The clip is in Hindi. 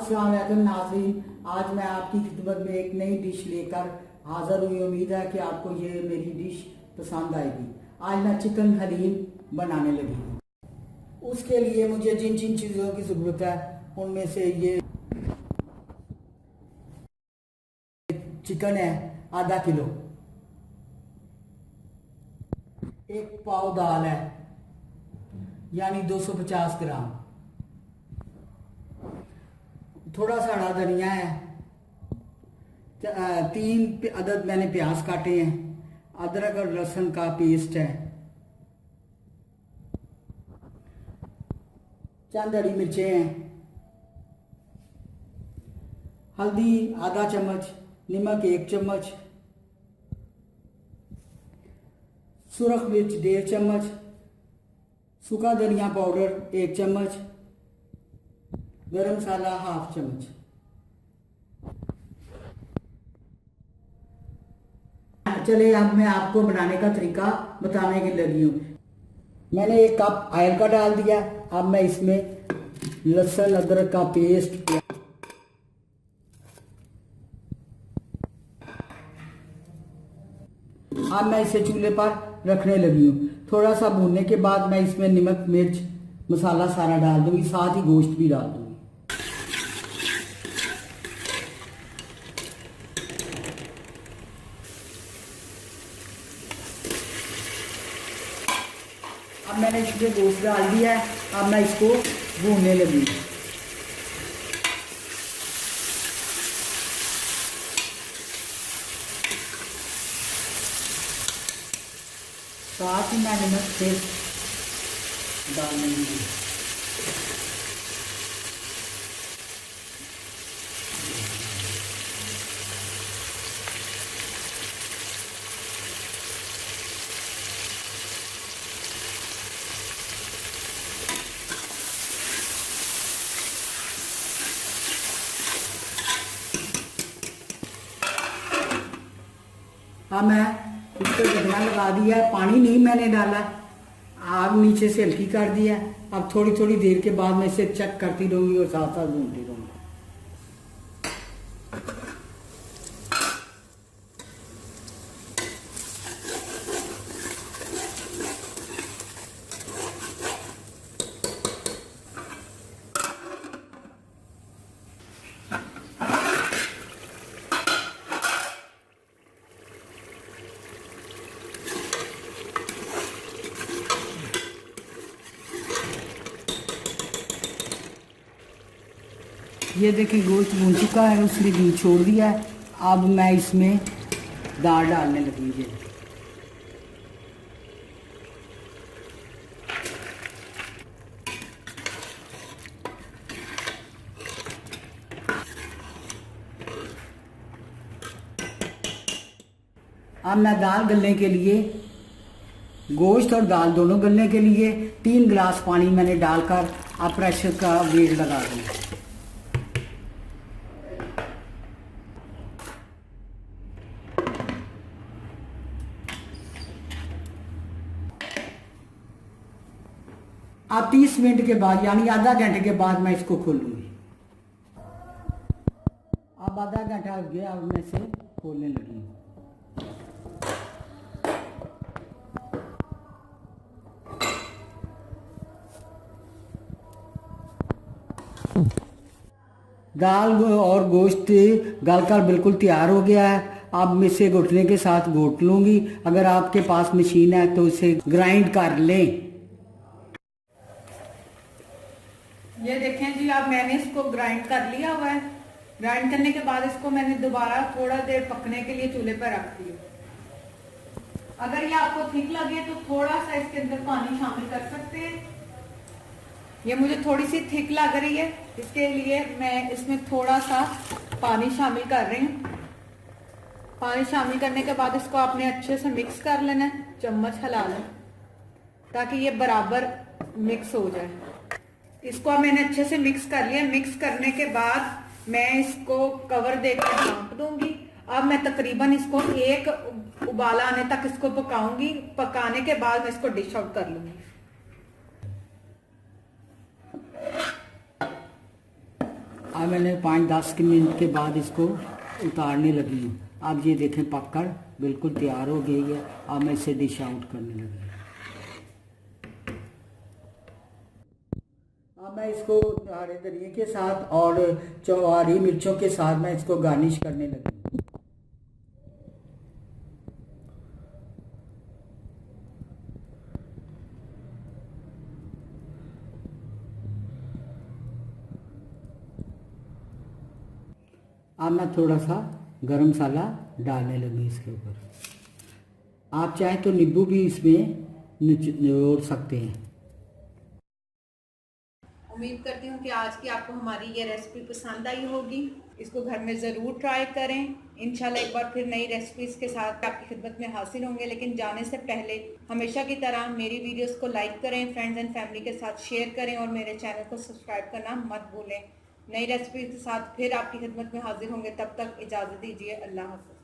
अस्सलाम वालेकुम नाज़रीन, आज मैं आपकी खिदमत में एक नई डिश लेकर हाजिर हुई। उम्मीद है कि आपको ये मेरी डिश पसंद आएगी। आज मैं चिकन हलीम बनाने लगी हूँ। उसके लिए मुझे जिन जिन चीज़ों की ज़रूरत है उनमें से ये चिकन है आधा किलो, एक पाव दाल है यानी 250 ग्राम, थोड़ा सा हरा धनिया है, 3 अदद मैंने प्याज काटे हैं, अदरक और लहसुन का पेस्ट है, चंद हरी मिर्चें हैं, हल्दी आधा चम्मच, नमक 1 चम्मच, सुरख मिर्च 1.5 चम्मच, सूखा धनिया पाउडर 1 चम्मच, गरम मसाला 1/2 चम्मच। चले अब मैं आपको बनाने का तरीका बताने की लगी हूँ। मैंने 1 कप ऑयल का डाल दिया। अब मैं इसमें लहसुन अदरक का पेस्ट, अब मैं इसे चूल्हे पर रखने लगी हूँ। थोड़ा सा भूनने के बाद मैं इसमें नमक मिर्च मसाला सारा डाल दूंगी, साथ ही गोश्त भी डाल दूंगी। अब मैंने इसमें गोश्त डाल दिया है। अब मैं इसको भूनने लगी। साथ ही मैं नमक से डालने लगी। अब मैं इसको ढकना लगा दिया है। पानी नहीं मैंने डाला, आग नीचे से हल्की कर दिया। अब थोड़ी थोड़ी देर के बाद मैं इसे चेक करती रहूंगी और साथ साथ भूनती रहूंगी। ये देखिए गोश्त भून चुका है, उसने घी छोड़ दिया है। अब मैं इसमें दाल डालने लगी है। अब मैं दाल गलने के लिए, गोश्त और दाल दोनों गलने के लिए 3 गिलास पानी मैंने डालकर अब प्रेशर का वेट लगा दूँ। अब 30 मिनट के बाद यानी आधा घंटे के बाद मैं इसको खोलूंगी। अब आधा घंटा हो गया, अब मैं इसे खोलने लगी हूँ। दाल और गोश्त गलकर बिल्कुल तैयार हो गया है। अब मैं इसे घुटने के साथ घोट लूंगी। अगर आपके पास मशीन है तो इसे ग्राइंड कर लें। ये देखें जी, अब मैंने इसको ग्राइंड कर लिया हुआ है। ग्राइंड करने के बाद इसको मैंने दोबारा थोड़ा देर पकने के लिए चूल्हे पर रख दिया। अगर ये आपको ठीक लगे तो थोड़ा सा इसके अंदर पानी शामिल कर सकते हैं। ये मुझे थोड़ी सी थिक लग रही है, इसके लिए मैं इसमें थोड़ा सा पानी शामिल कर रही हूँ। पानी शामिल करने के बाद इसको आपने अच्छे से मिक्स कर लेना है, चम्मच हिला लें ताकि ये बराबर मिक्स हो जाए। इसको मैंने अच्छे से मिक्स कर लिया। मिक्स करने के बाद मैं इसको कवर देकर ढांप दूंगी। अब मैं तकरीबन इसको 1 उबाला आने तक इसको पकाऊंगी। पकाने के बाद मैं इसको डिश आउट कर लूंगी। अब मैंने 5-10 मिनट के बाद इसको उतारने लगी हूँ। अब ये देखें पककर बिल्कुल तैयार हो गई है। अब मैं इसे डिश आउट करने लगी। अब मैं इसको हरे धनिए के साथ और हरी मिर्चों के साथ मैं इसको गार्निश करने लगी। अब मैं थोड़ा सा गरम मसाला डालने लगी इसके ऊपर। आप चाहें तो नींबू भी इसमें निचोड़ सकते हैं। उम्मीद करती हूँ कि आज की आपको हमारी ये रेसिपी पसंद आई होगी। इसको घर में ज़रूर ट्राई करें। इंशाल्लाह एक बार फिर नई रेसिपीज़ के साथ आपकी खिदमत में हाजिर होंगे। लेकिन जाने से पहले हमेशा की तरह मेरी वीडियोस को लाइक करें, फ्रेंड्स एंड फैमिली के साथ शेयर करें और मेरे चैनल को सब्सक्राइब करना मत भूलें। नई रेसिपी के साथ फिर आपकी खिदमत में हाजिर होंगे। तब तक इजाज़त दीजिए। अल्लाह हाफ़िज़।